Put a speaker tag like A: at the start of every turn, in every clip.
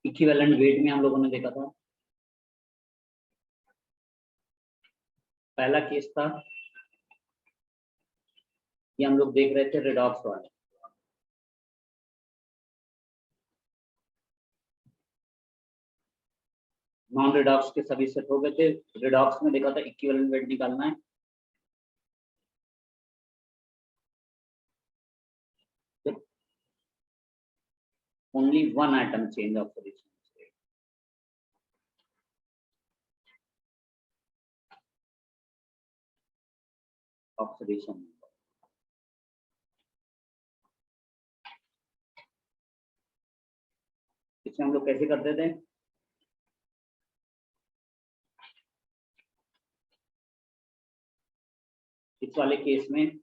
A: Equivalent weight में हम लोगों ने देखा था, पहला केस था ये हम लोग देख रहे थे रिडॉक्स वाले। नॉन रिडॉक्स के सभी सेट हो गए थे। रिडॉक्स में देखा था इक्विवेलेंट वेट निकालना है, only one item change of position, oxidation. इसमें हम लोग कैसे करते थे, इस वाले केस में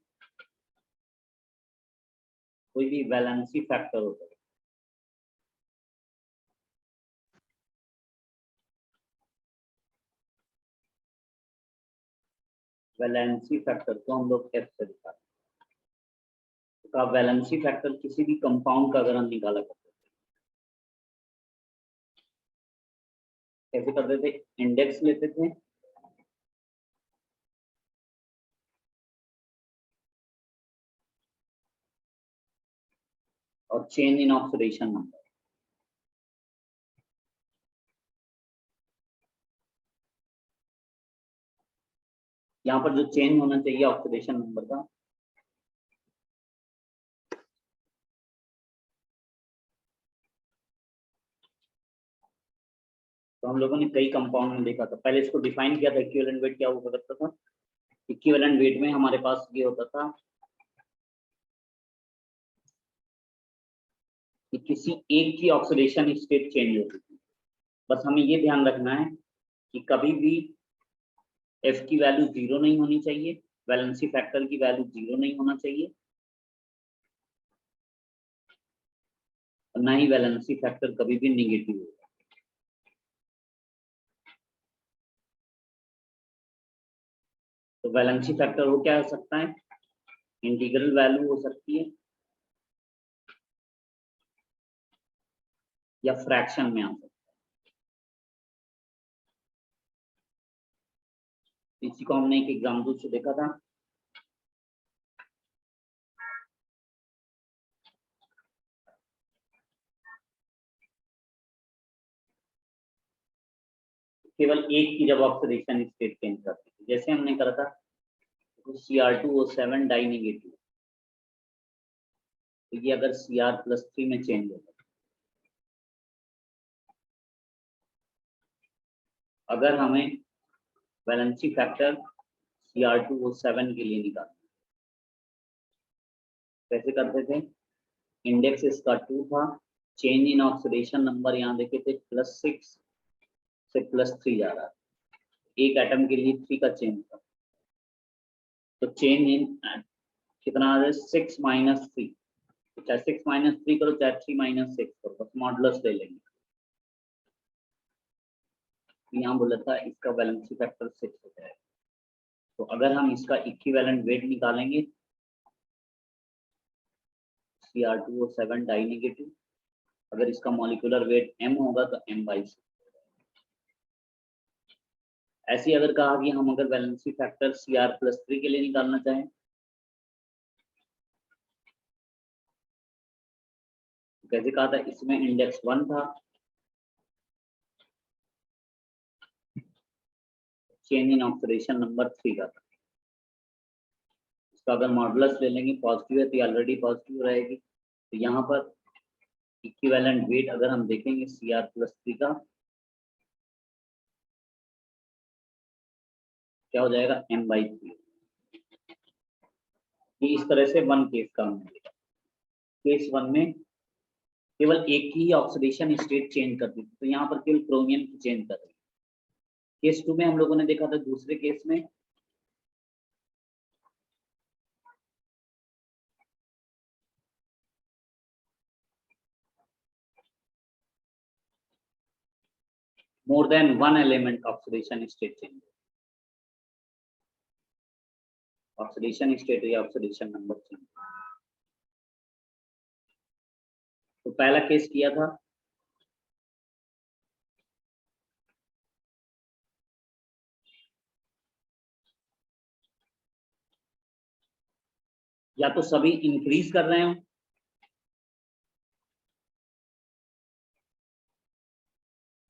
A: कोई भी वैलेंसी फैक्टर होता है, वैलेंसी फैक्टर को हम लोग एफ से दिखाते हैं। तो वैलेंसी फैक्टर किसी भी कंपाउंड का अगर हम निकाला करते थे, कैसे करते थे, इंडेक्स लेते थे, और चेंज इन ऑक्सीडेशन नंबर। यहाँ पर जो चेंज होना चाहिए ऑक्सीडेशन नंबर का, तो हम लोगों ने कई कंपाउंड में देखा था। पहले इसको डिफाइन किया था, इक्विवेलेंट वेट क्या हुआ करता था। इक्विवेलेंट वेट में हमारे पास ये होता था कि किसी एक की ऑक्सीडेशन स्टेट चेंज होती थी। बस हमें ये ध्यान रखना है कि कभी भी एफ की वैल्यू 0 नहीं होनी चाहिए, वैलेंसी फैक्टर की वैल्यू 0 नहीं होना चाहिए, और ना ही वैलेंसी फैक्टर कभी भी निगेटिव होगा। तो वैलेंसी फैक्टर वो क्या हो सकता है, इंटीग्रल वैल्यू हो सकती है या फ्रैक्शन में आ सकता है। इसी को हमने एक एग्जाम्पल से देखा था। केवल एक की जब ऑक्सीडेशन स्टेट चेंज करते हैं, जैसे हमने करा था Cr2O7 डाई नेगेटिव, तो ये अगर Cr+3 में चेंज होगा, अगर हमें वैलेंसी फैक्टर Cr2O7 के लिए निकालना, कैसे करते थे, इंडेक्स इसका 2 था, चेंज इन ऑक्सीडेशन नंबर यहाँ देखे थे +6 से +3 जा रहा है, एक एटम के लिए 3 का चेंज था, तो चेंज इन कितना आ रहा है 6 - 3, तो चाहे 6 - 3 करो चाहे 3 - 6 करो, बस मॉडुलस ले लेंगे। यहाँ बोला था इसका वैलेंसी फैक्टर 6 होता है, तो अगर हम इसका इक्विवेलेंट वेट निकालेंगे Cr2O7 डाई नेगेटिव, अगर इसका मॉलिक्यूलर वेट m होगा तो m/6। ऐसे ही अगर कहा कि हम अगर वैलेंसी फैक्टर Cr+3 के लिए निकालना चाहें, तो कैसे कहा था, इसमें इंडेक्स 1 था, चेंज इन ऑक्सीडेशन नंबर 3 का था। इसका अगर मॉडुलस ले लेंगे, पॉजिटिव है तो ऑलरेडी पॉजिटिव रहेगी, तो यहाँ पर इक्विवेलेंट वेट अगर हम देखेंगे Cr+3 का, क्या हो जाएगा, m/3। ये इस तरह से वन केस का हमने देखा। केस 1 में केवल एक ही ऑक्सीडेशन स्टेट चेंज करती थी, तो यहाँ पर केवल क्रोमियम की चेंज कर रही है। केस 2 में हम लोगों ने देखा था, दूसरे केस में more than one element oxidation state change, oxidation state या ऑक्सीडेशन नंबर चेंज। तो पहला केस किया था या तो सभी इंक्रीज कर रहे हो,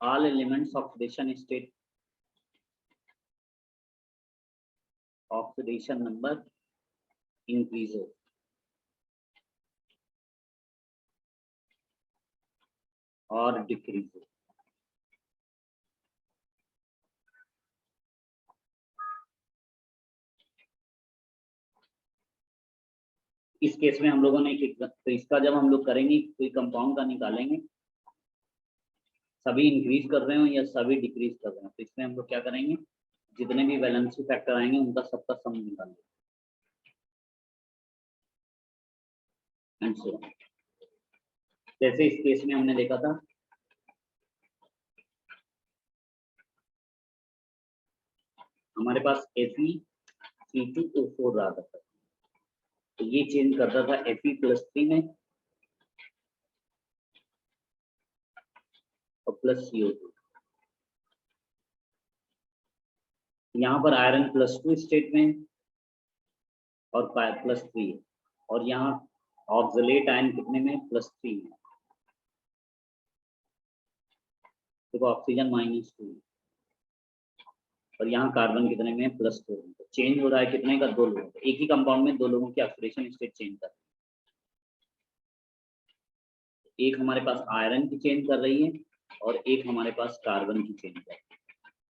A: all elements oxidation state oxidation number increases, और decreases। इस केस में हम लोगों ने तो इसका जब हम लोग करेंगे कोई कंपाउंड का निकालेंगे, सभी इंक्रीज कर रहे हो या सभी डिक्रीज कर रहे हो, तो इसमें हम लोग क्या करेंगे, जितने भी वैलेंसी फैक्टर आएंगे उनका सबका सम निकालेंगे एंड सो ऑन। जैसे इस केस में हमने देखा था हमारे पास Fe(C2O4) रहा था, तो ये चेंज करता था Fe+3 में और प्लस CO2। यहाँ पर आयरन +2 स्टेट में और +3 है, और यहाँ ऑक्सलेट आयन कितने में, +3 में। देखो ऑक्सीजन -2 और यहाँ कार्बन कितने में, +4 में। तो चेंज हो रहा है कितने का, 2 लोगों का। एक ही कंपाउंड में 2 लोगों की ऑक्सीडेशन स्टेट चेंज कर रही है। एक हमारे पास आयरन की चेंज कर रही है और एक हमारे पास कार्बन की चेंज कर रही है।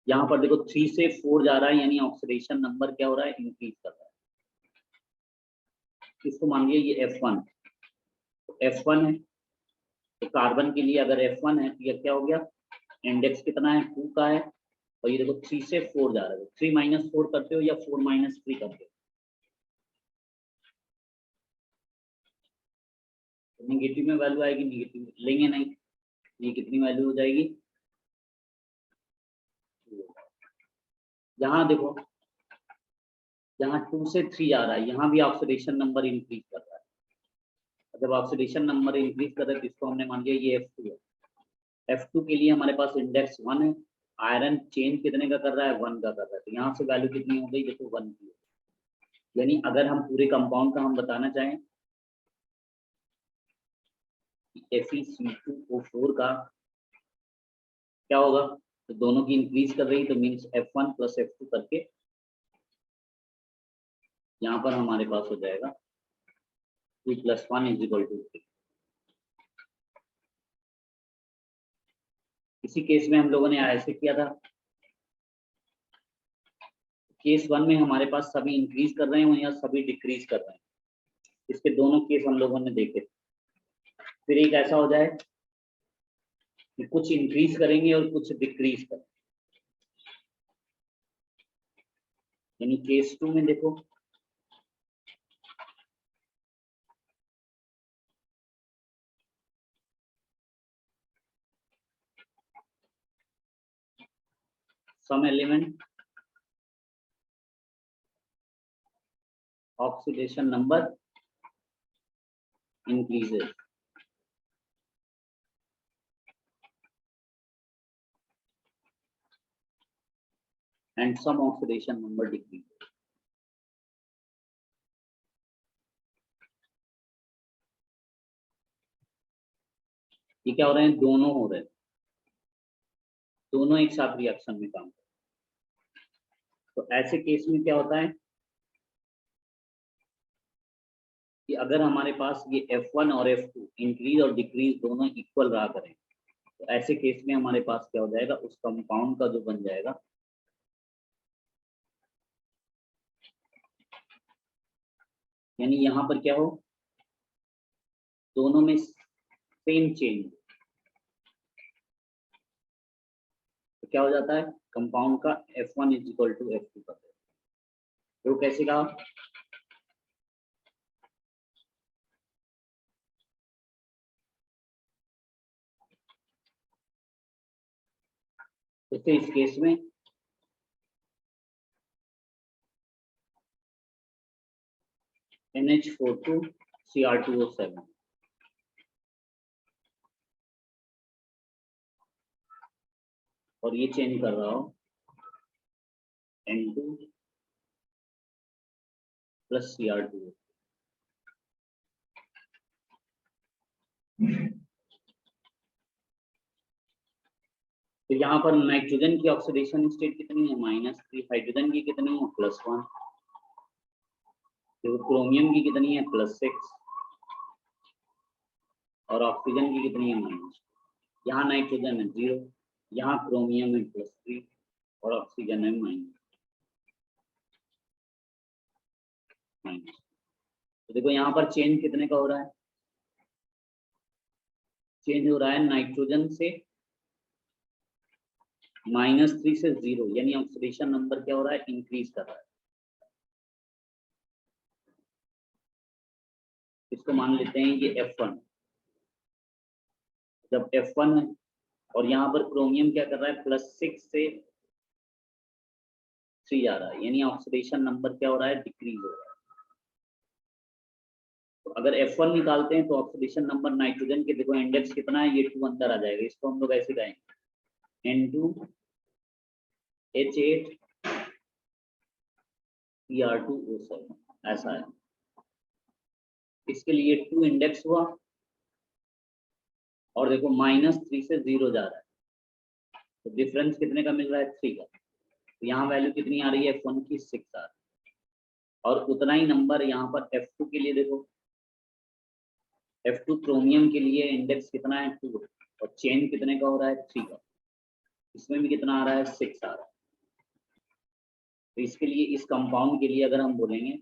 A: यहाँ पर देखो 3 से 4 जा रहा है, यानी ऑक्सीडेशन नंबर क्या हो रहा है, इंक्रीज कर रहा है। इसको मान लिया ये F1, तो F1 है, तो कार्बन के लिए अगर F1 है तो ये क्या हो गया, इंडेक्स कितना है, 2 का है, और ये देखो 3 से 4 जा रहा है। 3 - 4 करते हो या 4 - 3 करते हो, तो निगेटिव में वैल्यू आएगी, निगेटिव लेंगे नहीं, ये कितनी वैल्यू हो जाएगी। यहाँ देखो यहाँ 2 से 3 आ रहा है, यहाँ भी ऑक्सीडेशन नंबर इंक्रीज कर रहा है। जब ऑक्सीडेशन नंबर इंक्रीज कर रहा है तो इसको हमने मान लिया ये F2 है। F2 के लिए हमारे पास इंडेक्स 1 है, आयरन चेंज कितने का कर रहा है, 1 का कर रहा है, तो यहाँ से वैल्यू कितनी हो गई, देखो 1 की। यानी अगर हम पूरे कंपाउंड का हम बताना चाहें, FeC2O4 का क्या होगा, तो दोनों की इंक्रीज कर रही, तो मीन्स F1 + F2 करके यहाँ पर हमारे पास हो जाएगा 2 + 1 = 3। इसी केस में हम लोगों ने ऐसे किया था, केस 1 में हमारे पास सभी इंक्रीज कर रहे हैं या सभी डिक्रीज कर रहे हैं, इसके दोनों केस हम लोगों ने देखे। फिर एक ऐसा हो जाए कि कुछ इंक्रीज करेंगे और कुछ डिक्रीज करेंगे, यानी केस 2 में देखो some element oxidation number increases and some oxidation number decreases। ये क्या हो रहे हैं, दोनों हो रहे हैं, दोनों एक साथ रिएक्शन में काम कर रहे हैं। तो ऐसे केस में क्या होता है कि अगर हमारे पास ये F1 और F2 इंक्रीज और डिक्रीज दोनों इक्वल रहा करें, तो ऐसे केस में हमारे पास क्या हो जाएगा, उस कंपाउंड का जो बन जाएगा, यानी यहाँ पर क्या हो, दोनों में सेम चेंज, तो क्या हो जाता है, कंपाउंड का F1 = F2 कर देते। तो कैसे कहा, जैसे इस केस में NH42Cr2O7, और ये चेंज कर रहा हो N2 + Cr2O, तो यहाँ पर नाइट्रोजन की ऑक्सीडेशन स्टेट कितनी है -3, हाइड्रोजन की कितनी है +1, तो क्रोमियम की कितनी है +6 और ऑक्सीजन की कितनी है -। यहाँ नाइट्रोजन है 0, यहाँ क्रोमियम है +3 और ऑक्सीजन है -। तो देखो यहाँ पर चेंज कितने का हो रहा है, चेंज हो रहा है नाइट्रोजन से -3 से 0, यानी ऑक्सीडेशन नंबर क्या हो रहा है, इंक्रीज कर रहा है। इसको मान लेते हैं ये F1, जब F1 है और यहाँ पर क्रोमियम क्या कर रहा है, +6 से 3 जा रहा है, यानी ऑक्सीडेशन नंबर क्या हो रहा है, डिक्रीज हो रहा है। तो अगर F1 निकालते हैं तो ऑक्सीडेशन नंबर नाइट्रोजन के देखो इंडेक्स कितना है, ये 2 अंदर आ जाएगा। इसको हम लोग ऐसे कहेंगे N2H8 Cr2O7, ऐसा है। इसके लिए 2 इंडेक्स हुआ और देखो -3 से 0 जा रहा है, तो डिफरेंस कितने का मिल रहा है, 3 का। तो यहाँ वैल्यू कितनी आ रही है, F1 की 6 आ रही है। और उतना ही नंबर यहाँ पर F2 के लिए देखो, F2 क्रोमियम के लिए इंडेक्स कितना है, 2, और चेन कितने का हो रहा है, 3 का। इसमें भी कितना आ रहा है, 6 आ रहा है। तो इसके लिए, इस कंपाउंड के लिए अगर हम बोलेंगे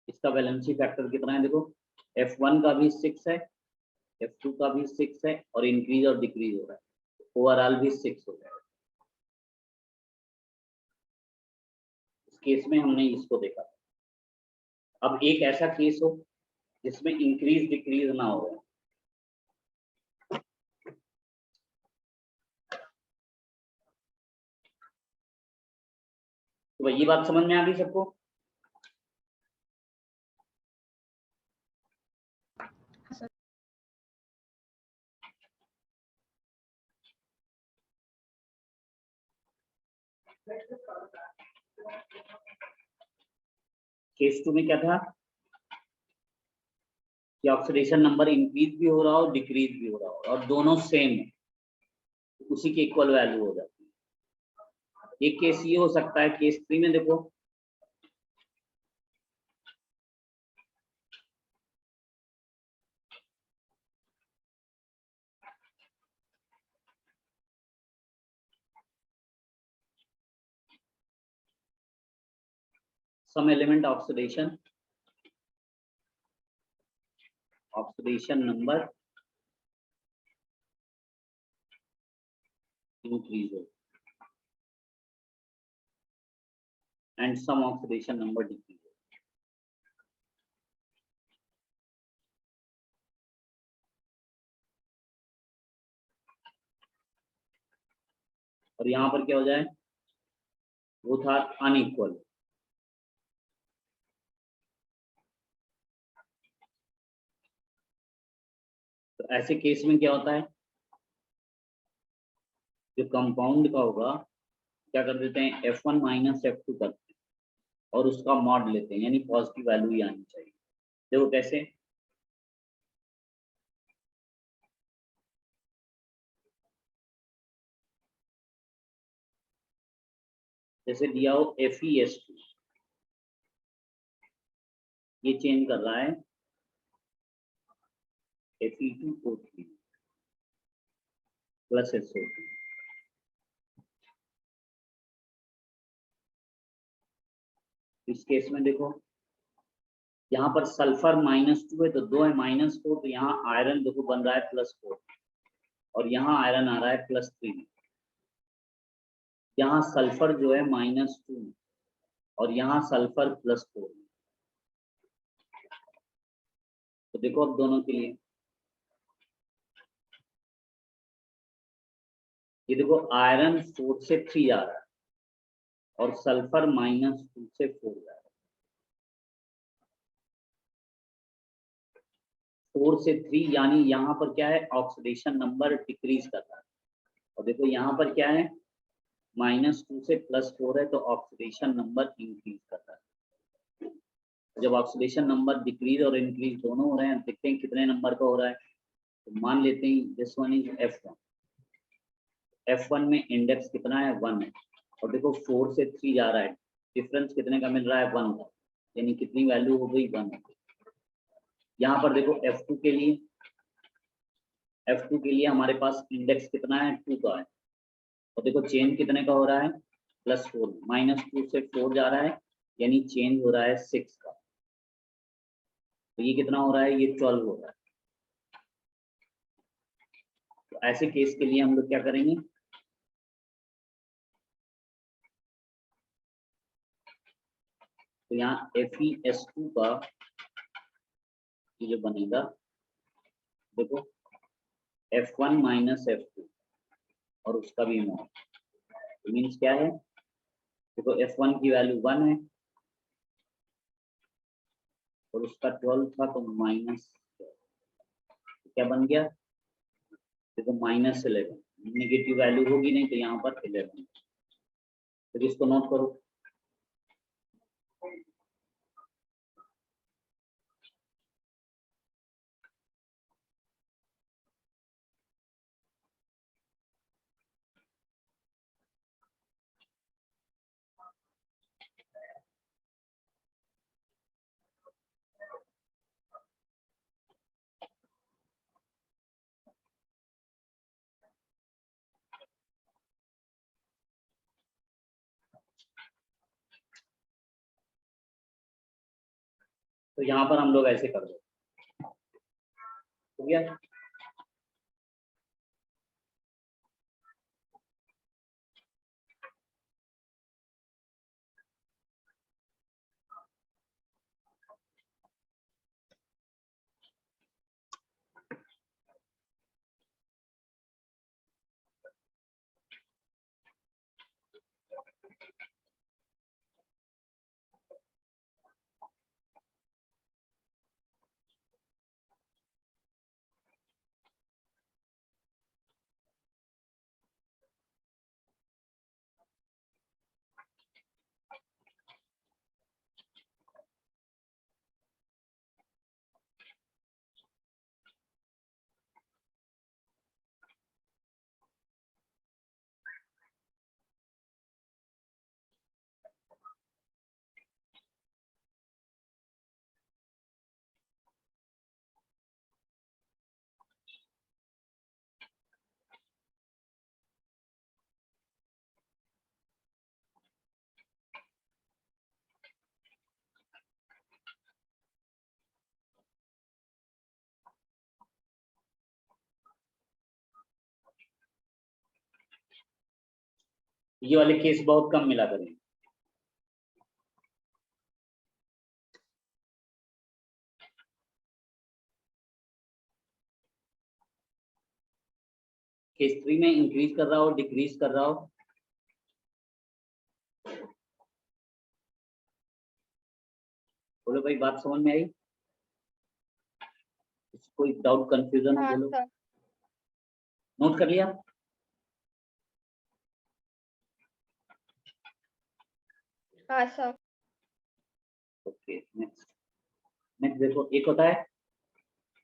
A: इसका वैलेंसी फैक्टर कितना है, देखो F1 का भी 6 है, F2 का भी 6 है और इंक्रीज और डिक्रीज हो रहा है, ओवरऑल भी 6 हो जाएगा। इस केस में हमने इसको देखा। अब एक ऐसा केस हो जिसमें इंक्रीज डिक्रीज ना हो, तो ये बात समझ में आ गई सबको। केस 2 में क्या था कि ऑक्सीडेशन नंबर इंक्रीज भी हो रहा हो, डिक्रीज भी हो रहा हो, और दोनों सेम है, उसी की इक्वल वैल्यू हो जाती है। एक केस ये हो सकता है, केस 3 में देखो some element oxidation number increases and some oxidation number decreases. और यहाँ पर क्या हो जाए, वो था अनइक्वल। तो ऐसे केस में क्या होता है, जो कंपाउंड का होगा क्या कर देते हैं, F1 - F2 करते हैं और उसका मॉड लेते हैं, यानी पॉजिटिव वैल्यू ही आनी चाहिए। देखो कैसे, जैसे दिया हो FeS2, ये चेंज कर रहा है Fe2O3 प्लस SO2। इस केस में देखो यहाँ पर सल्फर -2 है तो 2 है -4, तो यहाँ आयरन देखो बन रहा है +4 और यहाँ आयरन आ रहा है +3। यहाँ सल्फर जो है -2 और यहाँ सल्फर +4। तो देखो अब दोनों के लिए ये देखो आयरन 4 से 3 जा रहा है और सल्फर -2 से 4 जा रहा है। 4 से 3 यानी यहाँ पर क्या है, ऑक्सीडेशन नंबर डिक्रीज कर रहा है। और देखो यहाँ पर क्या है, -2 से +4 है तो ऑक्सीडेशन नंबर इंक्रीज कर रहा है। जब ऑक्सीडेशन नंबर डिक्रीज और इंक्रीज दोनों हो रहे हैं, देखते हैं कितने नंबर का हो रहा है। तो मान लेते हैं this one is F1। F1 में इंडेक्स कितना है 1 है, और देखो 4 से 3 जा रहा है, डिफरेंस कितने का मिल रहा है 1 का, यानी कितनी वैल्यू हो गई 1। यहाँ पर देखो F2 के लिए हमारे पास इंडेक्स कितना है 2 का है, और देखो चेंज कितने का हो रहा है +4, -2 से 4 जा रहा है, यानी चेंज हो रहा है 6 का। तो ये कितना हो रहा है, ये 12 हो रहा है। तो ऐसे केस के लिए हम लोग क्या करेंगे, तो यहाँ FeS2 का ये जो बनेगा, देखो F1 - F2 और उसका भी मोल, तो मीन्स क्या है, देखो F1 की वैल्यू 1 है और उसका 12 था, तो माइनस क्या बन गया, देखो -11, नेगेटिव वैल्यू होगी नहीं तो यहाँ पर 11। तो इसको नोट करो। तो यहाँ पर हम लोग ऐसे कर दो, हो गया। ये वाले केस बहुत कम मिला करें। केस 3 में इंक्रीज कर रहा हो डिक्रीज कर रहा हो, बोलो भाई बात समझ में आई, कोई डाउट कंफ्यूजन हो बोलो। नोट कर लिया।
B: हाँ सर।
A: ओके नेक्स्ट देखो, एक होता है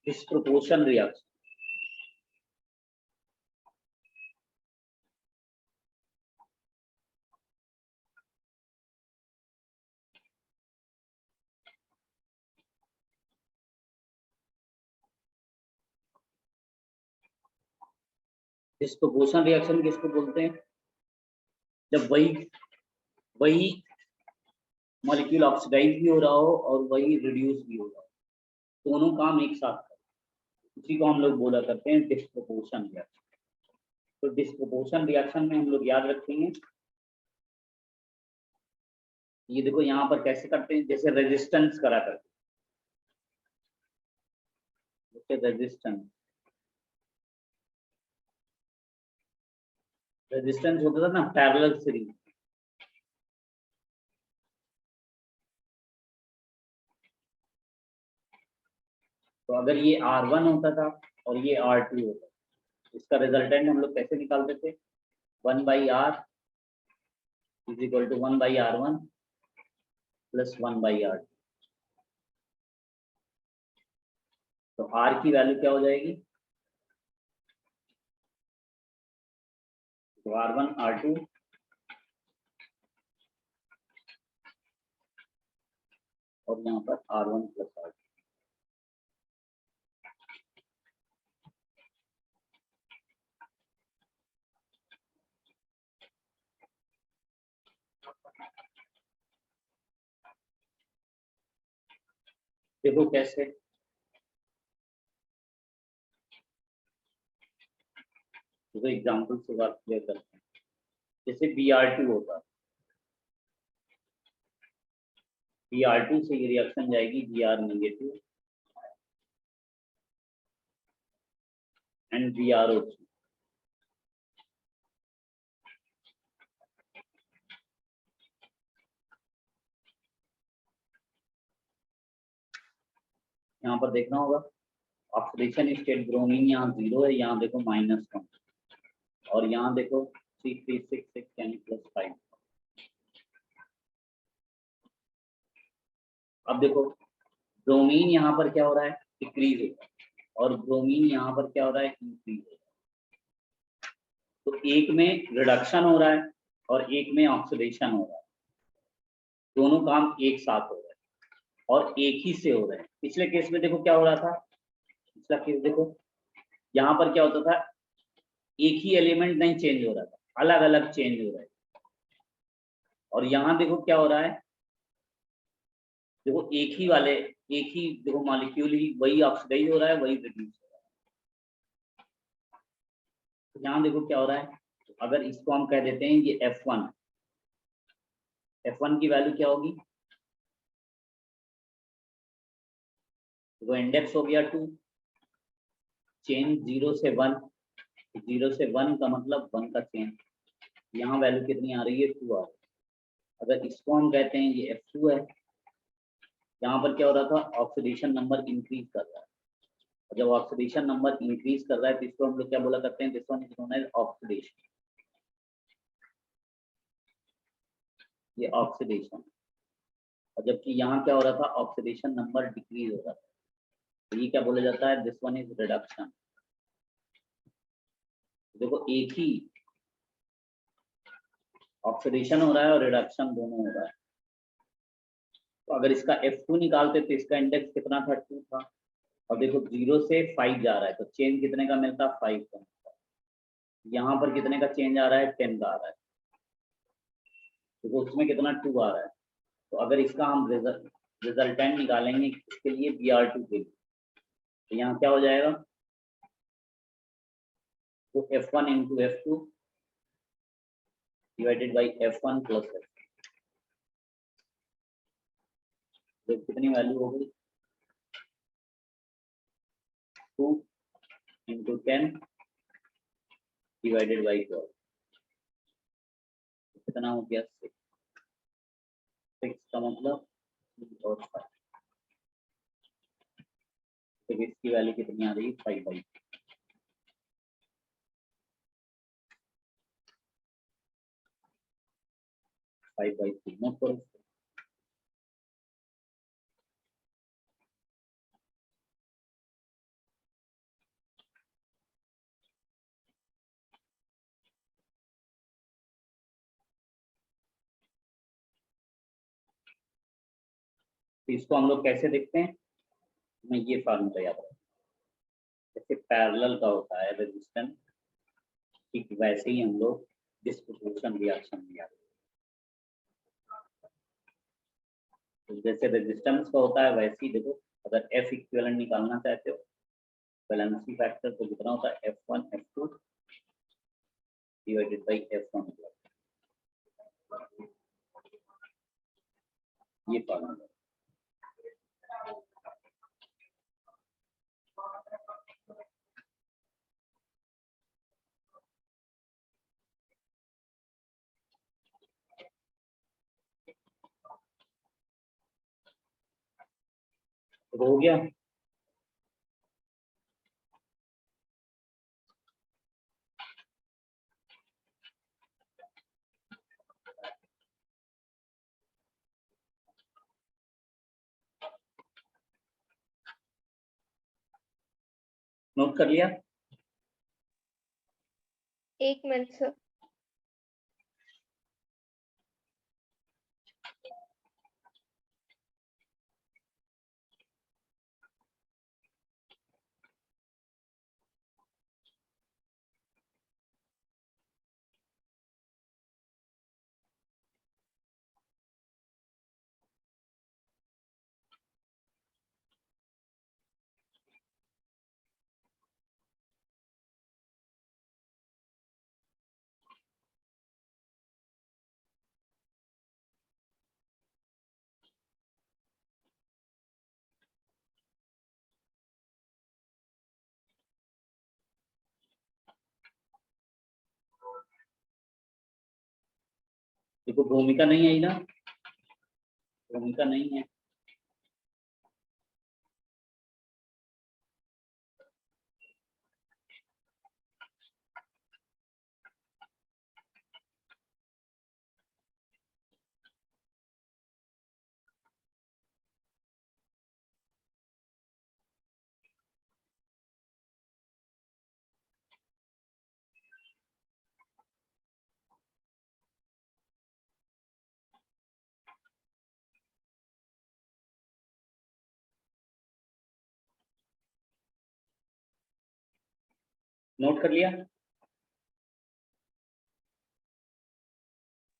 A: डिस्प्रोपोर्शन रिएक्शन। डिस्प्रोपोर्शन रिएक्शन किसको बोलते हैं, जब वही मॉलिक्यूल ऑक्सीडाइज भी हो रहा हो और वही रिड्यूस भी हो रहा हो, दोनों काम एक साथ कर, उसी को हम लोग बोला करते हैं डिस्प्रोपोर्शन रिएक्शन। तो डिस्प्रोपोर्शन रिएक्शन में हम लोग याद रखेंगे, ये देखो यहाँ पर कैसे करते हैं, जैसे रेजिस्टेंस करा करते, जैसे रेजिस्टेंस होता था ना पैरेलल सीरीज, तो अगर ये R1 होता था और ये R2 होता था, इसका रिजल्टेंट हम लोग कैसे निकालते थे, 1/R is equal to 1/r1 plus 1/r2। तो r की वैल्यू क्या हो जाएगी? तो r1 r2 और यहाँ पर r1 प्लस r2। देखो कैसे, देखो एग्जाम्पल से बात क्लियर करते हैं। जैसे Br2 होता है, Br2 से ये रिएक्शन जाएगी Br नेगेटिव एंड BrO2। यहाँ पर देखना होगा ऑक्सीडेशन स्टेट ब्रोमीन यहाँ 0 है, यहाँ देखो -1 और यहाँ देखो 3366 यानी +5। अब देखो ब्रोमीन यहाँ पर क्या हो रहा है? डिक्रीज हो रहा है और ब्रोमीन यहाँ पर क्या हो रहा है? इंक्रीज हो रहा है। तो एक में रिडक्शन हो रहा है और एक में ऑक्सीडेशन हो रहा है, दोनों काम एक साथ हो रहे हैं और एक ही से हो रहे हैं। पिछले केस में देखो क्या हो रहा था, पिछला केस देखो यहाँ पर क्या होता था, एक ही एलिमेंट नहीं चेंज हो रहा था, अलग अलग चेंज हो रहा है। और यहाँ देखो क्या हो रहा है, देखो एक ही देखो मॉलिक्यूल ही वही ऑक्सीडाइज हो रहा है, वही रिड्यूस हो रहा है। तो यहाँ देखो क्या हो रहा है, अगर इसको हम कह देते हैं ये F1, F1 की वैल्यू क्या होगी? वो इंडेक्स हो गया 2, चेंज 0 से 1, 0 से 1 का मतलब 1 का चेंज। यहाँ वैल्यू कितनी आ रही है? 2 आ रही है। अगर इसको हम कहते हैं ये F2 है, यहाँ पर क्या हो रहा था? ऑक्सीडेशन नंबर इंक्रीज कर रहा है। और जब ऑक्सीडेशन नंबर इंक्रीज कर रहा है तो इसको हम लोग क्या बोला करते हैं? This one is known as oxidation. ये ऑक्सीडेशन। और जबकि यहाँ क्या हो रहा था? ऑक्सीडेशन नंबर डिक्रीज हो रहा था, तो ये क्या बोला जाता है? This one is reduction. देखो एक ही ऑक्सीडेशन हो रहा है और रिडक्शन दोनों हो रहा है। तो अगर इसका F2 निकालते तो इसका इंडेक्स कितना था? 2 था। और देखो 0 से 5 जा रहा है तो चेंज कितने का मिलता? 5 का मिलता। यहाँ पर कितने का चेंज आ रहा है? 10 का आ रहा है। देखो उसमें कितना? 2 आ रहा है। तो अगर इसका हम रिजल्टेंट निकालेंगे इसके लिए Br2 के लिए, तो यहाँ क्या हो जाएगा? तो F1 into F2 divided by F1 plus F2। तो कितनी वैल्यू हो गई? 2 इंटू 10 डिवाइडेड बाई 12। कितना हो गया? 6। 6 का मतलब 3 और 5। तो इसकी वैल्यू कितनी आ रही है? 5/3। 5/3 नोट करो। तो इसको हम लोग कैसे देखते हैं? मैं ये फार्मूला याद रखता हूं। जैसे पैरेलल का होता है रेजिस्टेंस, ठीक वैसे ही हम लोग डिस्ट्रीब्यूशन रिएक्शन भी याद रखते हैं। तो जैसे रेजिस्टेंस का होता है वैसे ही देखो, अगर F इक्विवेलेंट निकालना चाहते हो बैलेंसिंग फैक्टर तो कितना होता है? F1 F2 divided by F1। ये फार्मूला हो गया। नोट कर लिया?
B: एक मिनट सर।
A: देखो भूमिका नहीं आई ना, भूमिका नहीं है। नोट कर लिया?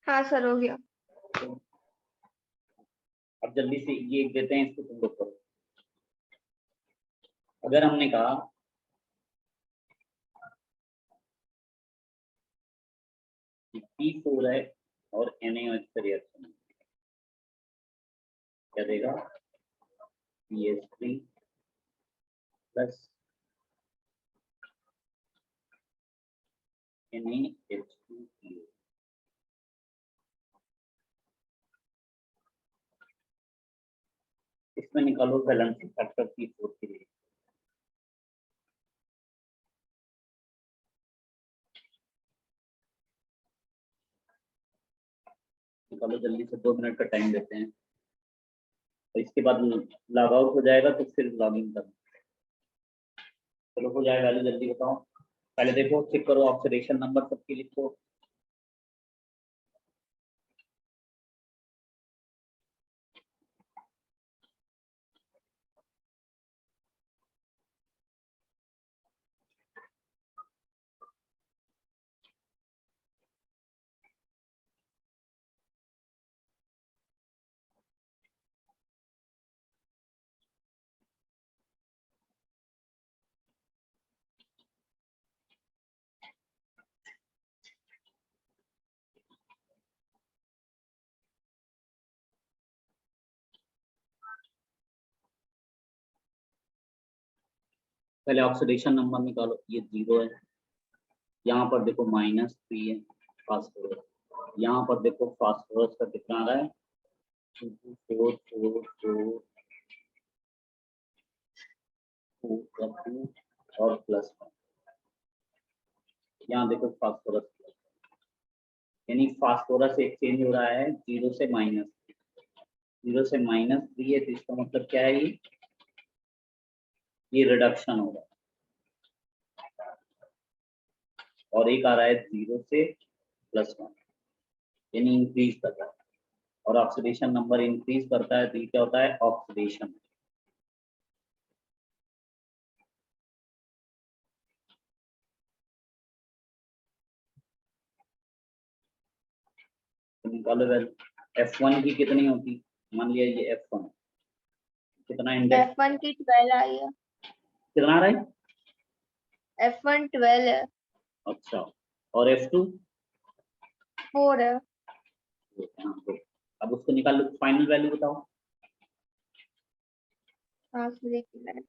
B: हाँ सर हो गया।
A: अब जल्दी से ये एक देते हैं, इसको तुम लोग करो। अगर हमने कहा कि P4 है और NaOH का रिएक्शन क्या देगा? PS3 plus NaH2PO। इसमें निकालो बैलेंसिंग फैक्टर P4 के लिए। निकालो जल्दी से, 2 मिनट का टाइम देते हैं, तो इसके बाद लॉग आउट हो जाएगा तो फिर लॉग इन करना। चलो हो जाए, वैल्यू जल्दी बताओ। पहले देखो, चेक करो, ऑक्सीडेशन नंबर सबके लिखो। पहले ऑक्सीडेशन नंबर निकालो, ये 0 है। यहाँ पर देखो -3 है फास्फोरस। यहाँ पर देखो फास्फोरस का कितना आ रहा है? 4 और +1। यहाँ देखो फास्फोरस, यानी फास्फोरस एक्सचेंज हो रहा है 0 से -3। 0 से -3 है, तो इसका मतलब क्या है? ये रिडक्शन हो रहा है। और एक आ रहा है 0 से +1, यानी इंक्रीज कर रहा है। और ऑक्सीडेशन नंबर इंक्रीज करता है तो ये क्या होता है? ऑक्सीडेशन। तो निकालो वैल्यू। F1 की कितनी होती? मान लिया ये F1 कितना इंडेक्स?
B: F1 की 12 आई है।
A: कितना आ रहा है?
B: F1 12 है।
A: अच्छा, और F2?
B: 4 है।
A: हाँ, तो अब उसको निकाल लो, फाइनल वैल्यू बताओ।
B: हाँ सर एक मिनट।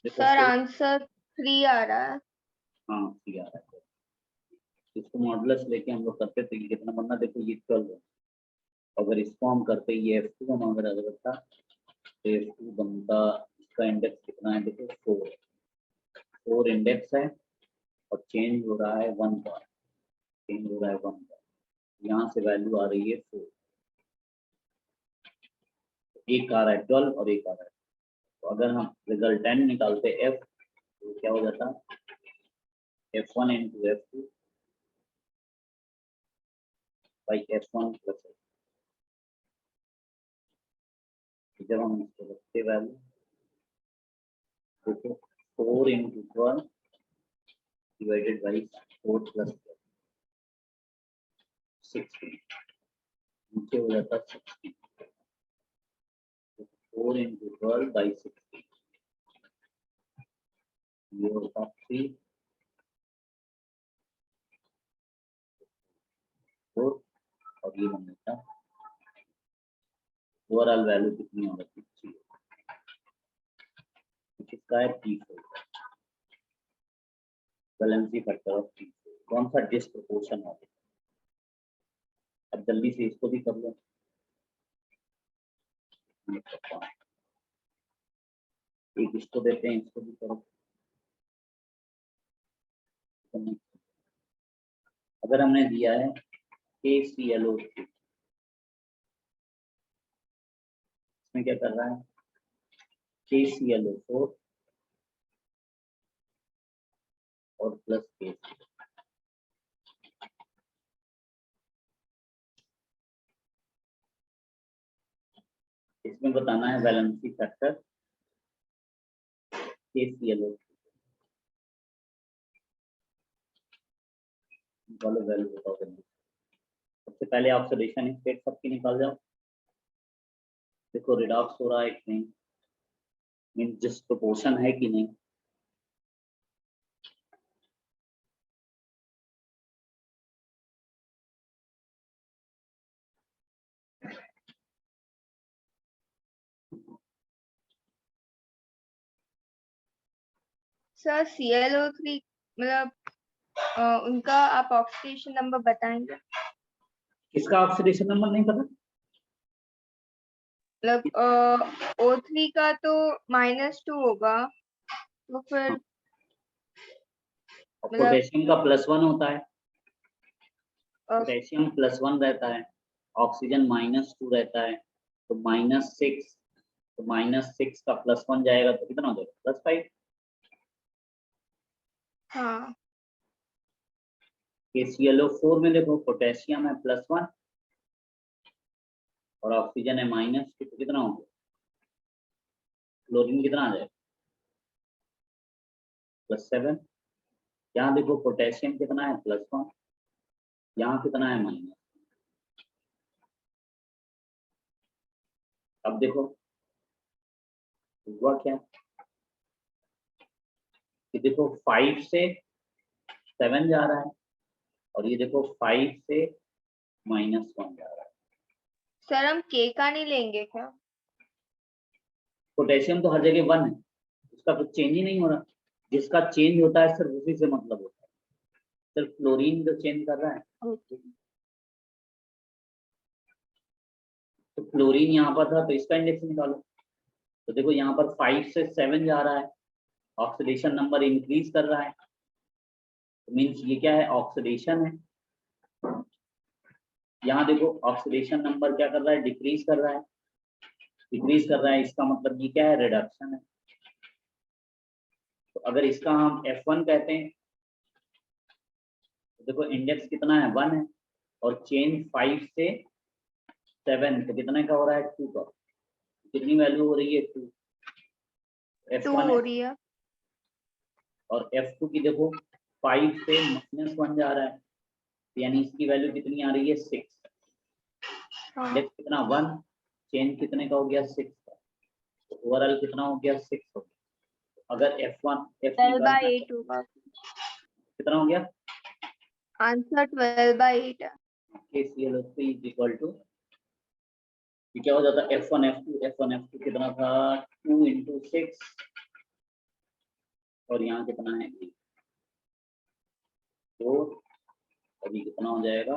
A: देखो
B: सर आंसर 3 आ रहा है।
A: हाँ 3 आ रहा है। इसको मॉडुलस लेके हम लोग करते थे, कितना बनना? देखो ये 12 है। अगर इसको हम करते, ये F2 हम अगर था तो F2 बनता, इसका इंडेक्स कितना है? देखो 4 इंडेक्स है और चेंज हो रहा है 1 बार। चेंज हो रहा है 1 बार। यहाँ से वैल्यू आ रही है 4। एक आ रहा है 12 और एक आ रहा है, तो अगर हम रिजल्टेंट निकालते एफ तो क्या हो जाता F1 into F2 by F1 plus F। जब हम इसको रखते वैल्यू देखो 4 into 12 divided by 4 plus 16 नीचे हो जाता 16, 4 into 12 by 16 ये होता 3 4 और ये बनेगा ओवरऑल वैल्यू कितनी हो जाती है, किसका है P4 valency factor of P4 कौन सा डिस्प्रपोर्शन होगा। अब जल्दी से इसको भी कर लो, एक इसको देते हैं, इसको भी करो। अगर हमने दिया है KClO3 इसमें क्या कर रहा है KClO4 और प्लस KC, इसमें बताना है वैलेंसी फैक्टर KClO3 वाले वैल्यू बताओ जल्दी। सबसे पहले ऑक्सीडेशन स्टेट सबकी निकाल जाओ। देखो रिडॉक्स हो रहा है कि नहीं, मीन डिस्प्रपोर्शन है कि नहीं।
B: सर ClO3 मतलब उनका आप ऑक्सीडेशन नंबर बताएंगे?
A: किसका ऑक्सीडेशन नंबर नहीं पता?
B: मतलब O3 का तो -2 होगा, तो फिर मतलब
A: पोटेशियम का +1 होता है,
B: अ,
A: पोटेशियम +1 रहता है, ऑक्सीजन -2 रहता है, तो -6, तो -6 का +1 जाएगा तो कितना हो जाएगा +5।
B: हाँ
A: KClO4 में देखो पोटेशियम है +1 और ऑक्सीजन है -2, तो कितना हो गया, क्लोरीन कितना आ जाएगा +7। यहाँ देखो पोटेशियम कितना है +1, यहाँ कितना है -। अब देखो हुआ क्या कि देखो 5 से 7 जा रहा है और ये देखो 5 से -1 जा रहा है।
B: सर हम K का नहीं लेंगे क्या?
A: पोटेशियम तो हर जगह 1 है, उसका कुछ चेंज ही नहीं हो रहा, जिसका चेंज होता है सिर्फ उसी से मतलब होता है, सिर्फ क्लोरीन जो चेंज कर रहा है।
B: ओके
A: तो क्लोरीन यहाँ पर था तो इसका इंडेक्स निकालो, तो देखो यहाँ पर 5 से 7 जा रहा है, ऑक्सीडेशन नंबर इंक्रीज कर रहा है, तो मीन्स ये क्या है ऑक्सीडेशन है। यहाँ देखो ऑक्सीडेशन नंबर क्या कर रहा है डिक्रीज कर रहा है, डिक्रीज कर रहा है, इसका मतलब ये क्या है रिडक्शन है। तो अगर इसका हम F1 कहते हैं तो देखो इंडेक्स कितना है 1 है और चेंज 5 से 7, तो कितने का हो रहा है 2 का, कितनी वैल्यू हो रही है 2,
B: 2
A: F1
B: हो
A: है
B: रही है।
A: और F2 की देखो 5 से -1 जा रहा है, यानी इसकी वैल्यू कितनी आ रही है 6,
B: हाँ
A: इंडेक्स कितना 1, चेंज कितने का हो गया 6 का, तो ओवरऑल कितना हो गया 6 हो गया। अगर F1 F
B: 12/8 होगा।
A: कितना हो गया
B: आंसर 12/8 है।
A: KClO3 इज इक्वल टू, ये क्या हो जाता है F1 F2 कितना था 2 into 6 और यहाँ कितना है 8, 4 और ये कितना हो जाएगा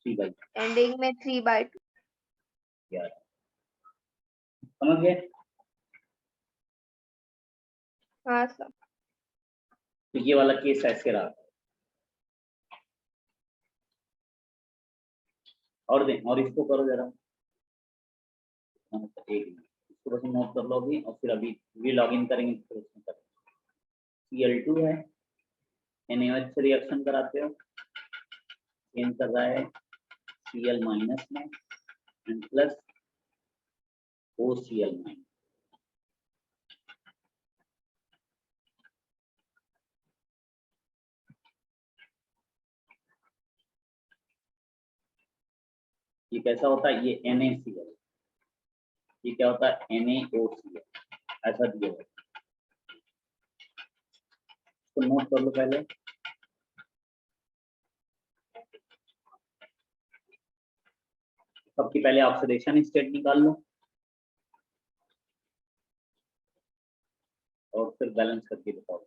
A: 3/2,
B: एंडिंग में 3/2।
A: समझ गए।
B: हाँ सर।
A: तो ये वाला केस ऐसे रहा, और दें और इसको करो जरा। इसको बस नोट कर लो अभी, और फिर अभी वी लॉग इन करेंगे फिर उसमें करेंगे। Cl2 है, NaOH से रिएक्शन कराते हो, चेंज कर रहा है Cl माइनस में एंड प्लस OCl माइनस। ये कैसा होता है, ये NaCl, ये क्या होता है NaOCl, ऐसा दिया हुआ है। तो नोट कर लो पहले। सबकी पहले ऑक्सीडेशन स्टेट निकाल लो और फिर बैलेंस करके बताओ।